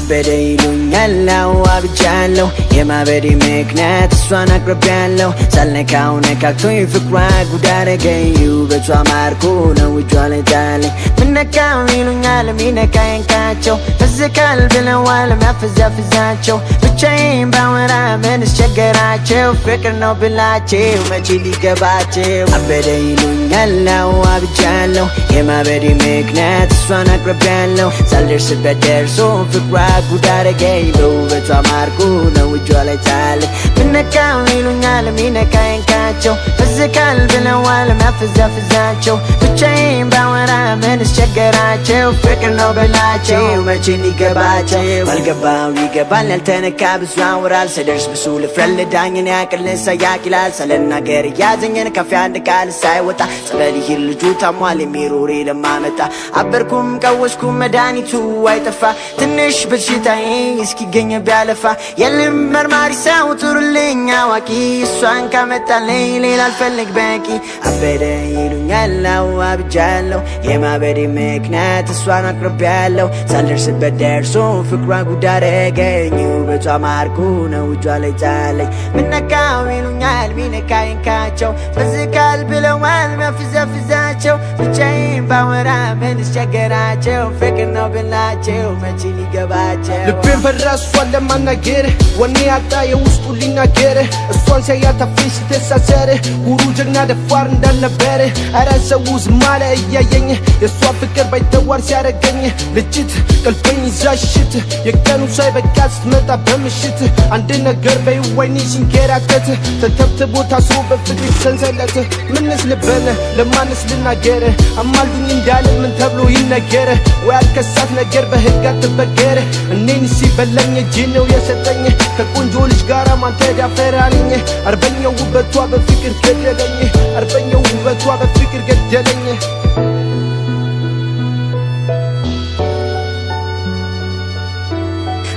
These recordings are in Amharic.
አበደ ይሉኛል አዋብቻለሁ የማበዴ ምክንያት እሷን አቅርቤያለሁ ሳልነካው ነካክቶኝ ፍቅሯ ጉድ አደረገኝ ውበቷ ማርኮ ነው እጇ ላይ ጣለኝ ምነካው ይሉኛል ሚነካኝ ካቸው ፍዝካል ብለዋል ሚያፈዛፍዛቸው ብቻዬን ባወራ ምን አስቸገራቸው ፍቅር ነው ብላቸው መቼ ሊገባቸው አበደ ይሉኛል አዋብቻለሁ የማበዴ ምክንያት እሷን አቅርቤያለሁ ሳልደርስበት ደርሶ ፍቅሯ ጉድ አደረገኝ በውበቷ ማርኮ ነው እጇ ላይ ጣለኝ ምነካው ይሉኛል ሚነካኝ ካቸው ፍዝካል ብለዋል ሚያፈዛፍዛቸው ብቻዬን ባወራ ምን አስቸገራቸው ፍቅር ነው ብላቸው መቼ ሊገባቸው ባልገባው ይገባል ያልተነካ ብዙ ያወራል ስደርስ ብሱ ልፍረልዳኝን ያቅልን ሳያቅ ይላል ሳልናገር እያዘኝን ከፍ አንድ ቃል ሳይወጣ ጸበል ይሂድ ልጁ ታሟል የሚሮሬ ለማመጣ አበርኩም ቀወስኩም መድኃኒቱ አይጠፋ ትንሽ በሽታዬ እስኪገኝ ቢያለፋ የልም መርማሪ ሰው ጥሩልኝ አዋቂ እሷን ካመጣልኝ ሌላ አልፈልግ በቂ አበደ ይሉኛል አዋብቻለሁ የማበዴ ምክንያት እሷን አቅርቤያለሁ ሳልደርስበት ደርሶ ፍቅሯ ጉድ አደረገኝ ውበቷ ማርኮ ነው እጇ ላይ ጣለኝ ምነካው ይሉኛል ሚነካኝ ካቸው ፍዝካል ብለዋል ሚያፈዛፍዛቸው ብቻዬን ባወራ ምን አስቸገራቸው ፍቅር ነው ብላቸው መቼ ሊገባቸው ልቤን ፈራ እሷን ለማናገር ወኔ ያጣ የውስጡ ሊናገር እሷን ሲያያት አፌን ሲተሳሰር ሁሉ ጀግና ደፋር እንዳልነበር ኧረ ሰው ዝም አለ እያየኝ የእሷ ፍቅር ባይተዋር ሲያረገኝ ልጅት ቀልበኝ ይዛሽት የቀኑ ሳይበቃ ስትመጣ በምሽት አንድ ነገር በይዋይኔ ሲንከራተት ተተብትቦ ታስሮ በፍቅር ሰንሰለት ምንስ ልበል ለማንስ ልናገር አማልዱኝ እንዳለ ምን ተብሎ ይነገር ወይ አልከሳት ነገር በህግ አትበገር እኔን ሲበላኝ እጅ ነው የሰጠኝ ከቆንጆ ልጅ ጋር ማን ተዳፈራልኝ አርበኛው ውበቷ በፍቅር ገደለኝ አርበኛው ውበቷ በፍቅር ገደለኝ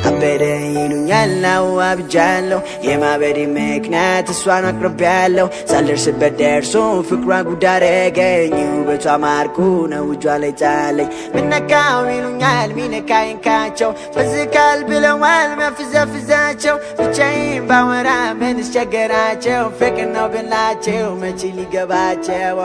አበደ ይሉኛል አዋብቻለሁ የማበዴ ምክንያት እሷን አቅርቤያለሁ ሳልደርስበት ደርሶ ፍቅሯ ጉድ አደረገኝ ውበቷ ማርኮ ነው እጇ ላይ ጣለኝ ምነካው ይሉኛል ሚነካኝ ካቸው ፍዝካል ብለዋል ሚያፈዛፍዛቸው ብቻዬን ባወራ ምን አስቸገራቸው ፍቅር ነው ብላቸው መቼ ሊገባቸው